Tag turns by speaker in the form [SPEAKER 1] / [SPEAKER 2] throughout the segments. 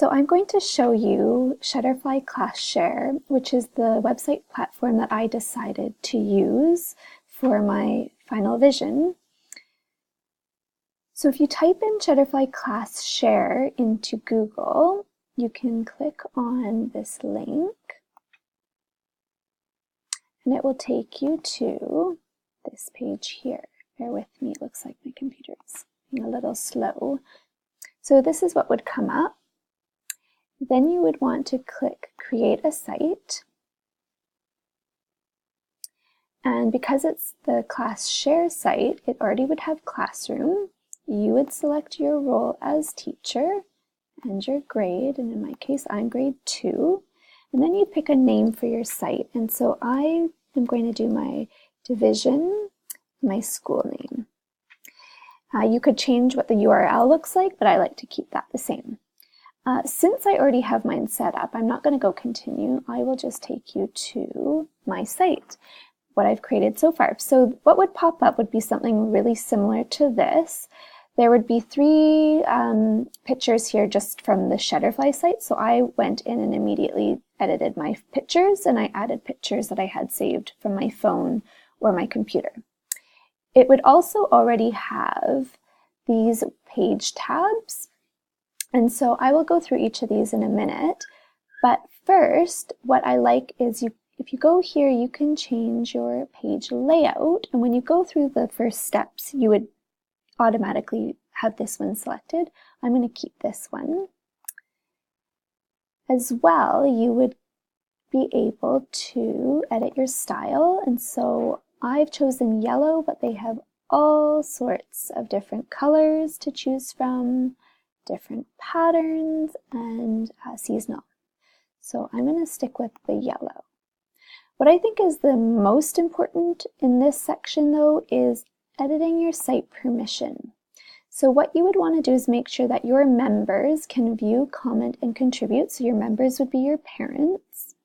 [SPEAKER 1] So I'm going to show you Shutterfly Class Share, which is the website platform that I decided to use for my final vision. So if you type in Shutterfly Class Share into Google, you can click on this link and it will take you to this page here. Bear with me, it looks like my computer is being a little slow. So this is what would come up. Then you would want to click Create a Site. And because it's the Class Share site, it already would have Classroom. You would select your role as teacher and your grade, and in my case, I'm grade 2. And then you pick a name for your site. And so I am going to do my division, my school name. You could change what the URL looks like, but I like to keep that the same. Since I already have mine set up, I'm not going to go continue. I will just take you to my site, what I've created so far. So what would pop up would be something really similar to this. There would be 3 pictures here just from the Shutterfly site. So I went in and immediately edited my pictures, and I added pictures that I had saved from my phone or my computer. It would also already have these page tabs. And so I will go through each of these in a minute. But first, what I like is if you go here, you can change your page layout. And when you go through the first steps, you would automatically have this one selected. I'm going to keep this one. As well, you would be able to edit your style. And so I've chosen yellow, but they have all sorts of different colors to choose from, different patterns, and seasonal. So I'm going to stick with the yellow. What I think is the most important in this section, though, is editing your site permission. So what you would want to do is make sure that your members can view, comment, and contribute. So your members would be your parents.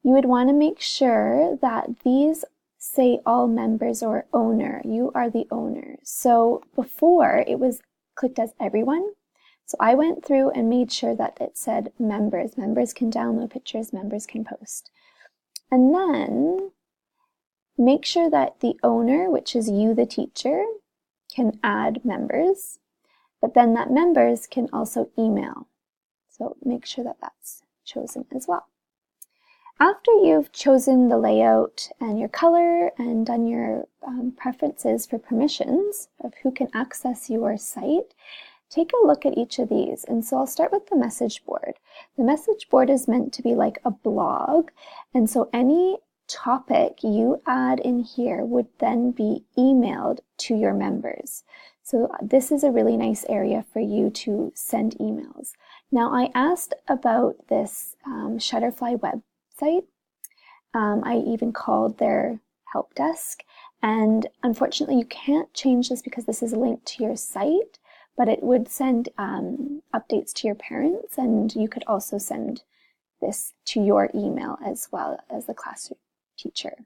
[SPEAKER 1] You would want to make sure that these say all members or owner. You are the owner. So before it was clicked as everyone. So I went through and made sure that it said members. Members can download pictures, members can post. And then make sure that the owner, which is you, the teacher, can add members, but then that members can also email. So make sure that that's chosen as well. After you've chosen the layout and your color and done your preferences for permissions of who can access your site, take a look at each of these. And so I'll start with the message board. The message board is meant to be like a blog. And so any topic you add in here would then be emailed to your members. So this is a really nice area for you to send emails. Now I asked about this Shutterfly website. I even called their help desk, and unfortunately you can't change this because this is linked to your site, but it would send updates to your parents, and you could also send this to your email as well as the classroom teacher.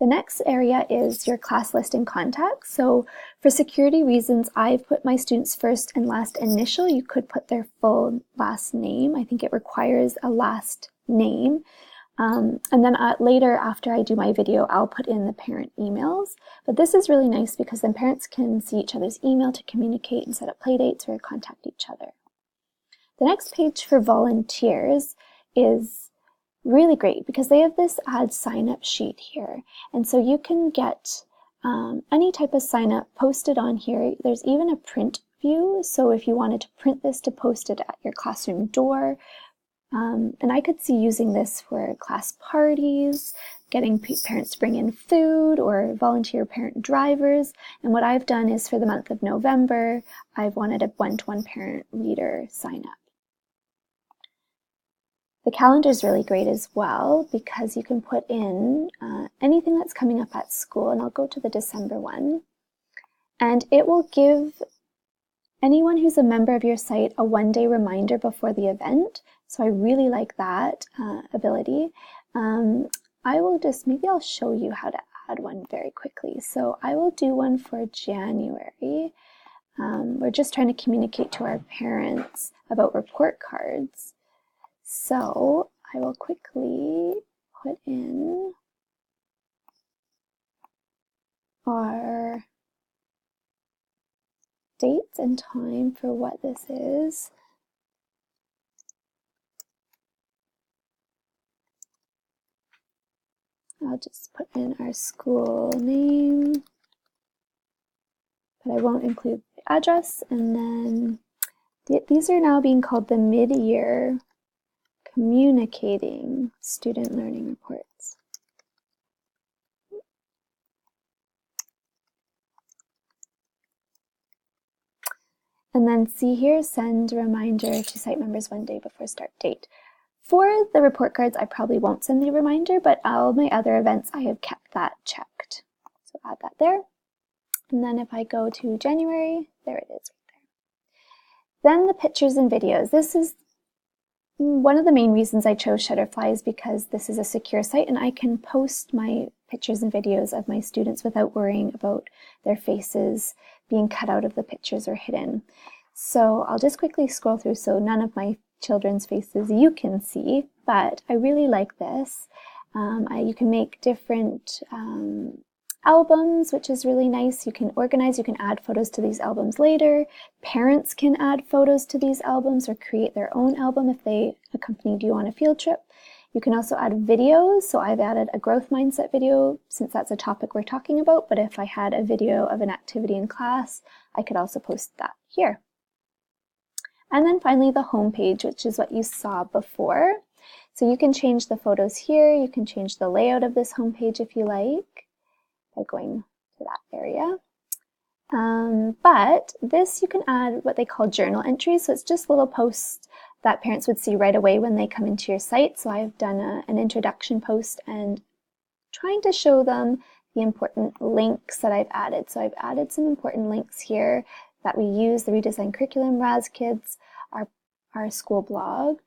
[SPEAKER 1] The next area is your class list and contacts. So for security reasons, I've put my students' first and last initial. You could put their full last name. I think it requires a last name. And then later, after I do my video, I'll put in the parent emails. But this is really nice because then parents can see each other's email to communicate and set up play dates or contact each other. The next page for volunteers is really great because they have this add sign up sheet here. And so you can get any type of sign up posted on here. There's even a print view. So if you wanted to print this to post it at your classroom door, and I could see using this for class parties, getting parents to bring in food, or volunteer parent drivers. And what I've done is for the month of November, I've wanted a one-to-one parent reader sign up. The calendar is really great as well because you can put in anything that's coming up at school, and I'll go to the December one. And it will give anyone who's a member of your site a one-day reminder before the event. So I really like that ability. I will maybe I'll show you how to add one very quickly. So I will do one for January. we're just trying to communicate to our parents about report cards. So I will quickly put in our dates and time for what this is. I'll just put in our school name, but I won't include the address. And then these are now being called the mid-year communicating student learning reports. And then see here, send reminder to site members 1 day before start date. For the report cards, I probably won't send the reminder, but all my other events, I have kept that checked. So add that there. And then if I go to January, there it is right there. Then the pictures and videos. This is one of the main reasons I chose Shutterfly, is because this is a secure site and I can post my pictures and videos of my students without worrying about their faces being cut out of the pictures or hidden. So I'll just quickly scroll through so none of my children's faces you can see, but I really like this. You can make different albums, which is really nice. You can organize, you can add photos to these albums later. Parents can add photos to these albums or create their own album if they accompanied you on a field trip. You can also add videos. So I've added a growth mindset video since that's a topic we're talking about, but if I had a video of an activity in class, I could also post that here. And then finally the home page, which is what you saw before. So you can change the photos here. You can change the layout of this home page if you like by going to that area. But this, you can add what they call journal entries. So it's just little posts that parents would see right away when they come into your site. So I've done an introduction post and trying to show them the important links that I've added. So I've added some important links here that we use, the redesigned curriculum, Raz Kids, our school blog.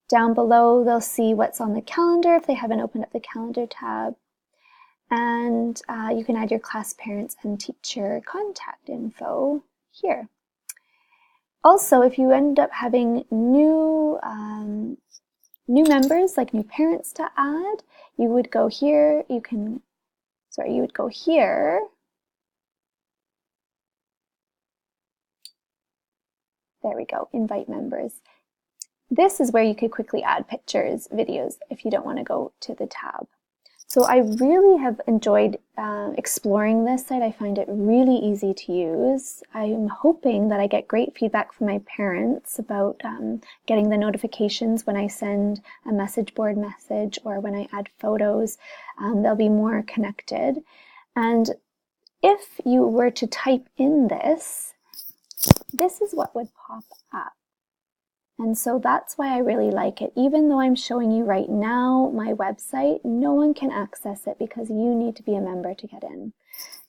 [SPEAKER 1] Down below, they'll see what's on the calendar if they haven't opened up the calendar tab. And you can add your class parents and teacher contact info here. Also, if you end up having new members, like new parents to add, you would go here. You would go here. There we go, invite members. This is where you could quickly add pictures, videos, if you don't want to go to the tab. So I really have enjoyed exploring this site. I find it really easy to use. I'm hoping that I get great feedback from my parents about getting the notifications when I send a message board message or when I add photos. They'll be more connected. And if you were to type in this is what would pop up. And so that's why I really like it. Even though I'm showing you right now my website, no one can access it because you need to be a member to get in.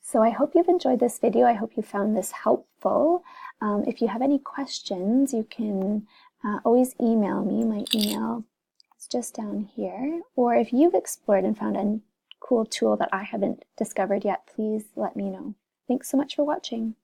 [SPEAKER 1] So I hope you've enjoyed this video. I hope you found this helpful. If you have any questions, you can always email me. My email is just down here. Or if you've explored and found a cool tool that I haven't discovered yet, please let me know. Thanks so much for watching.